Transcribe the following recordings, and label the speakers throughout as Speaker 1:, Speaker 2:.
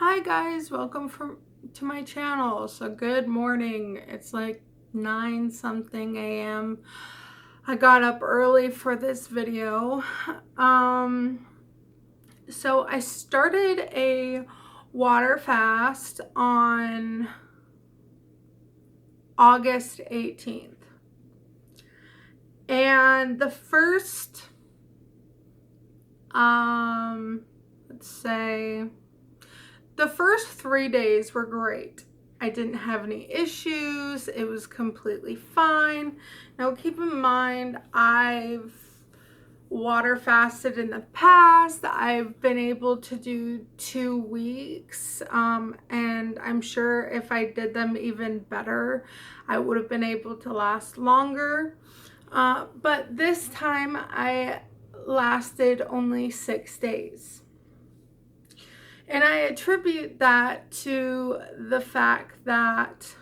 Speaker 1: Hi guys, welcome to my channel. So good morning. It's like 9 something a.m. I got up early for this video. So I started a water fast on August 18th. And the first let's say the first 3 days were great. I didn't have any issues. It was completely fine. Now keep in mind, I've water fasted in the past. I've been able to do 2 weeks, and I'm sure if I did them even better, I would have been able to last longer. But this time I lasted only 6 days. And I attribute that to the fact that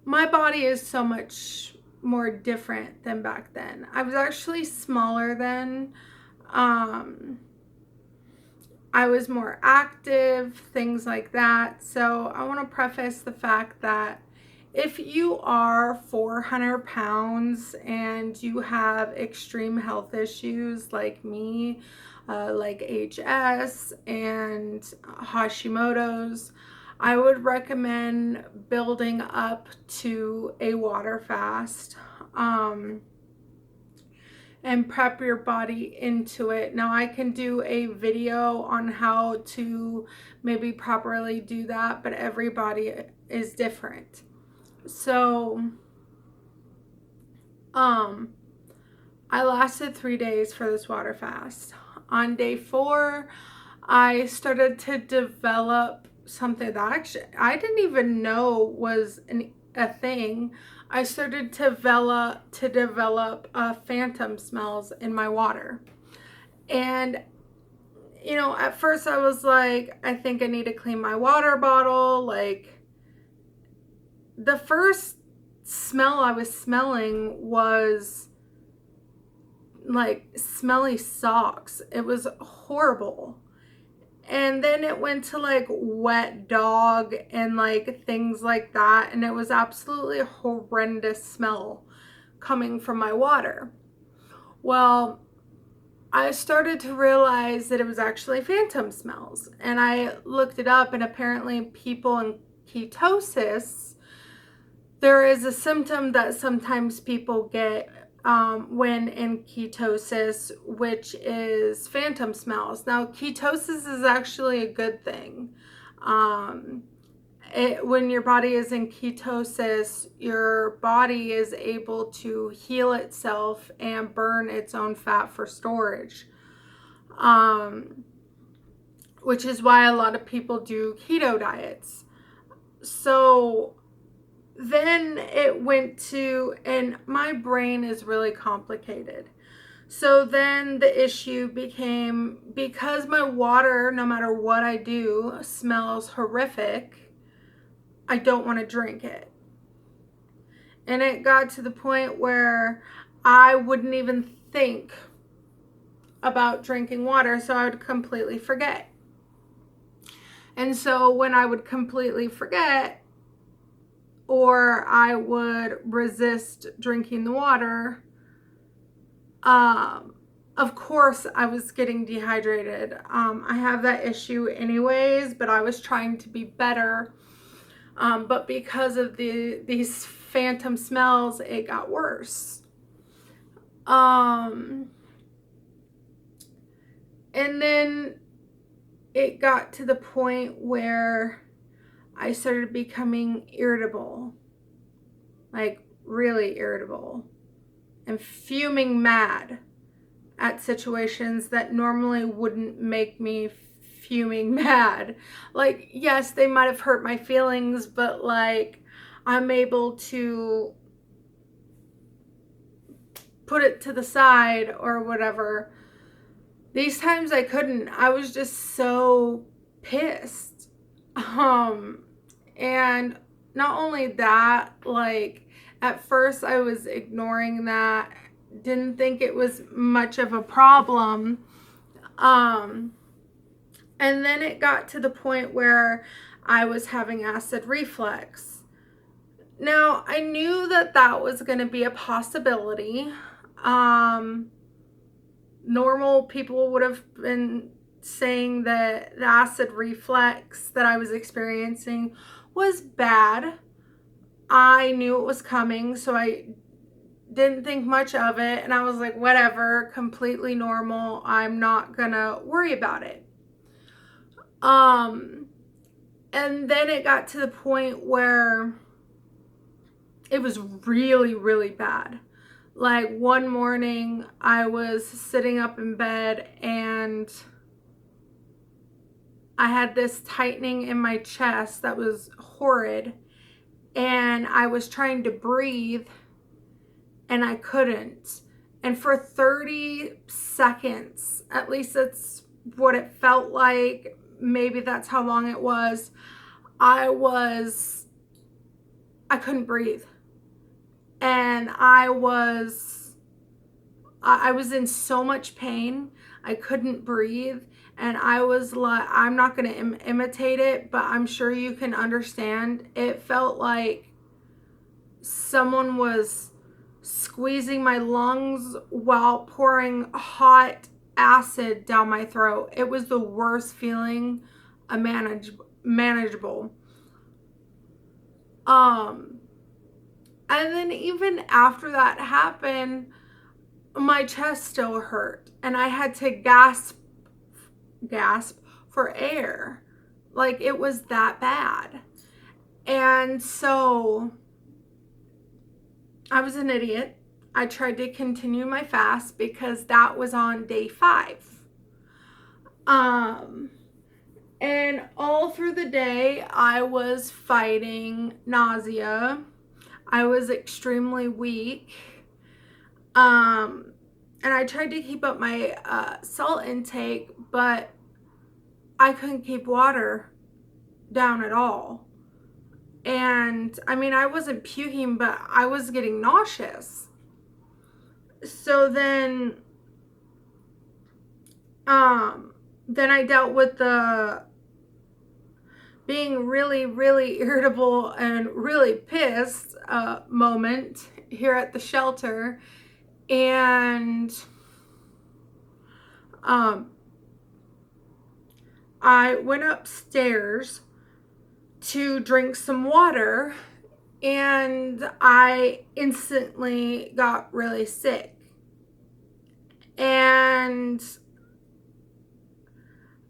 Speaker 1: my body is so much more different than back then. I was actually smaller then. I was more active, things like that. So I want to preface the fact that if you are 400 pounds and you have extreme health issues like me, like HS and Hashimoto's, I would recommend building up to a water fast and prep your body into it. Now I can do a video on how to maybe properly do that, but everybody is different. So I lasted 3 days for this water fast. On day 4, I started to develop something that actually I didn't even know was a thing. I started to develop phantom smells in my water. And at first I was like, I think I need to clean my water bottle. Like, the first smell I was smelling was like smelly socks. It was horrible. And then it went to like wet dog and like things like that. And it was absolutely a horrendous smell coming from my water. Well, I started to realize that it was actually phantom smells. And I looked it up, and apparently people in ketosis, there is a symptom that sometimes people get when in ketosis, which is phantom smells. Now, ketosis is actually a good thing. When your body is in ketosis, your body is able to heal itself and burn its own fat for storage, which is why a lot of people do keto diets. So then it went to, and my brain is really complicated. So then the issue became, because my water, no matter what I do, smells horrific, I don't want to drink it. And it got to the point where I wouldn't even think about drinking water, so I would completely forget. And so when I would completely forget, or I would resist drinking the water, of course I was getting dehydrated. I have that issue anyways, but I was trying to be better. But because of these phantom smells, it got worse. And then it got to the point where I started becoming irritable, like really irritable, and fuming mad at situations that normally wouldn't make me fuming mad. Like, yes, they might have hurt my feelings, but like, I'm able to put it to the side or whatever. These times I couldn't. I was just so pissed. And not only that, like, at first I was ignoring that, didn't think it was much of a problem. And then it got to the point where I was having acid reflux. Now, I knew that that was going to be a possibility. Um, Normal people would have been saying that the acid reflux that I was experiencing was bad. I knew it was coming, so I didn't think much of it. And I was like, whatever, completely normal. I'm not going to worry about it. And then it got to the point where it was really, really bad. Like one morning, I was sitting up in bed and I had this tightening in my chest that was horrid. And I was trying to breathe and I couldn't. And for 30 seconds, at least that's what it felt like, maybe that's how long it was, I couldn't breathe. And I was in so much pain. I couldn't breathe. And I was like, I'm not going to imitate it, but I'm sure you can understand. It felt like someone was squeezing my lungs while pouring hot acid down my throat. It was the worst feeling manageable. And then even after that happened, my chest still hurt and I had to gasp for air. Like it was that bad. And so I was an idiot. I tried to continue my fast because that was on day 5. And all through the day, I was fighting nausea. I was extremely weak. And I tried to keep up my salt intake, but I couldn't keep water down at all. And I mean, I wasn't puking, but I was getting nauseous. So then I dealt with the being really, really irritable and really pissed moment here at the shelter. And I went upstairs to drink some water and I instantly got really sick. And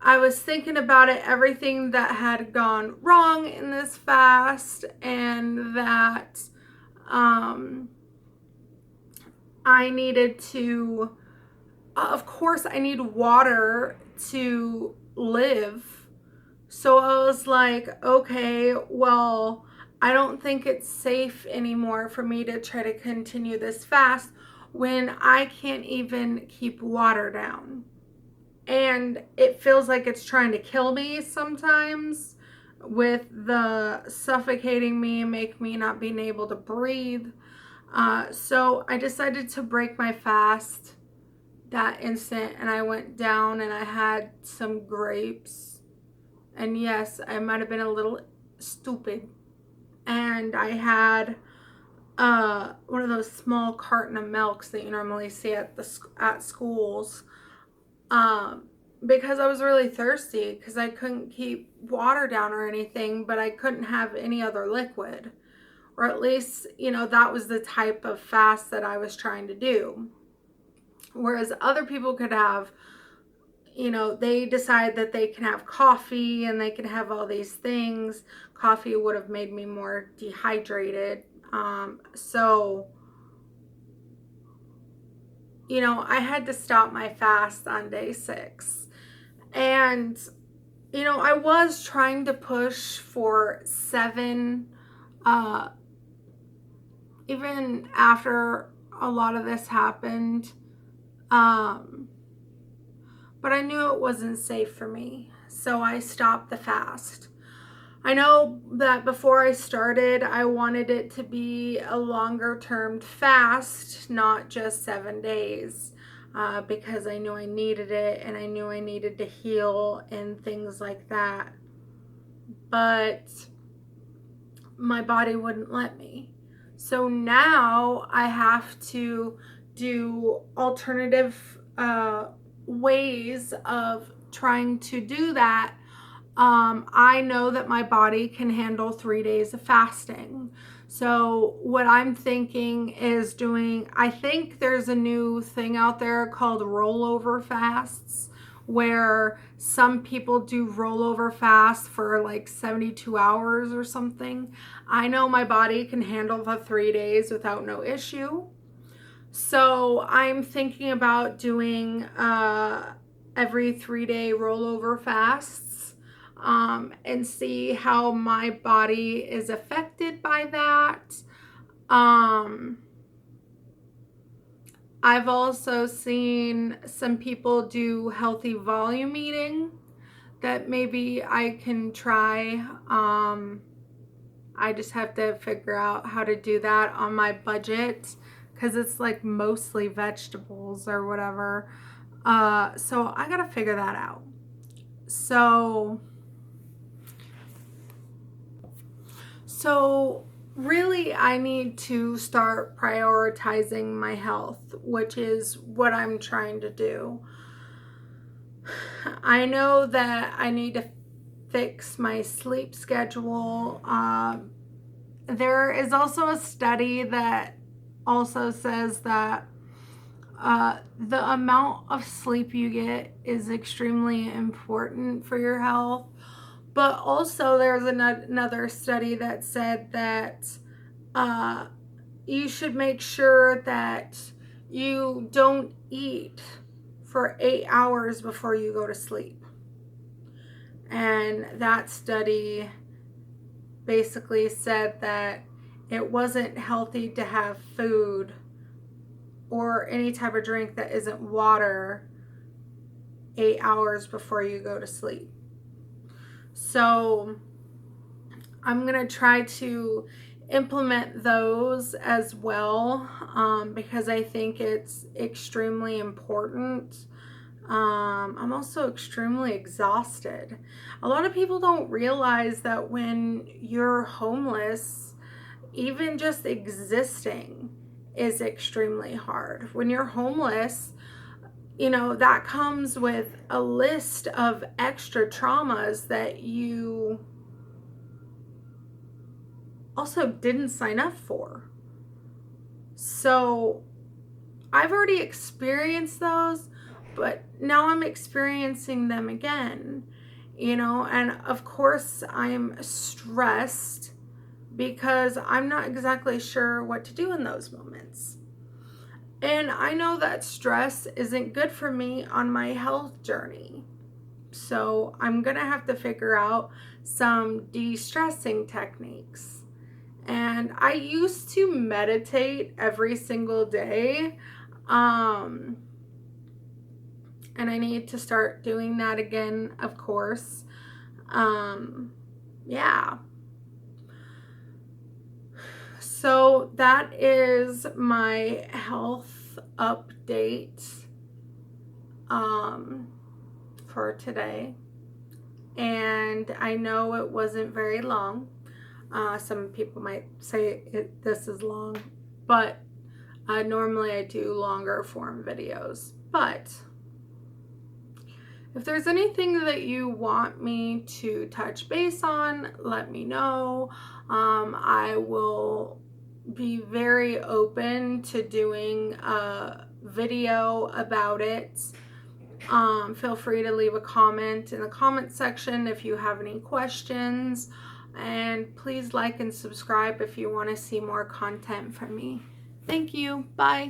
Speaker 1: I was thinking about it, everything that had gone wrong in this fast, and that I needed to, of course, I need water to live. So I was like, okay, well, I don't think it's safe anymore for me to try to continue this fast when I can't even keep water down. And it feels like it's trying to kill me sometimes with the suffocating me and make me not being able to breathe. So I decided to break my fast that instant, and I went down and I had some grapes. And yes, I might have been a little stupid. And I had one of those small carton of milks that you normally see at schools. Because I was really thirsty because I couldn't keep water down or anything, but I couldn't have any other liquid. Or at least, that was the type of fast that I was trying to do. Whereas other people could have, they decide that they can have coffee and they can have all these things. Coffee would have made me more dehydrated. So I had to stop my fast on day 6. And, I was trying to push for 7, even after a lot of this happened. But I knew it wasn't safe for me, so I stopped the fast. I know that before I started, I wanted it to be a longer term fast, not just 7 days. because I knew I needed it and I knew I needed to heal and things like that. But my body wouldn't let me. So now I have to do alternative ways of trying to do that. I know that my body can handle 3 days of fasting. So what I'm thinking is doing, I think there's a new thing out there called rollover fasts, where some people do rollover fast for like 72 hours or something. I know my body can handle the 3 days without no issue. So I'm thinking about doing every 3-day rollover fasts, and see how my body is affected by that. I've also seen some people do healthy volume eating that maybe I can try. I just have to figure out how to do that on my budget, because it's like mostly vegetables or whatever. So I gotta figure that out. So really, I need to start prioritizing my health, which is what I'm trying to do. I know that I need to fix my sleep schedule. There is also a study that also says that the amount of sleep you get is extremely important for your health. But also there's another study that said that you should make sure that you don't eat for 8 hours before you go to sleep. And that study basically said that it wasn't healthy to have food or any type of drink that isn't water 8 hours before you go to sleep. So I'm going to try to implement those as well, because I think it's extremely important. I'm also extremely exhausted. A lot of people don't realize that when you're homeless, even just existing is extremely hard. When you're homeless, you know, that comes with a list of extra traumas that you also didn't sign up for. So I've already experienced those, but now I'm experiencing them again, you know, and of course I'm stressed because I'm not exactly sure what to do in those moments. And I know that stress isn't good for me on my health journey. So I'm going to have to figure out some de-stressing techniques. And I used to meditate every single day. And I need to start doing that again, of course. Yeah. So that is my health update for today. And I know it wasn't very long. Some people might say this is long, but normally I do longer form videos. But if there's anything that you want me to touch base on, let me know. I will be very open to doing a video about it. Feel free to leave a comment in the comment section if you have any questions. And please like and subscribe if you want to see more content from me. Thank you. Bye.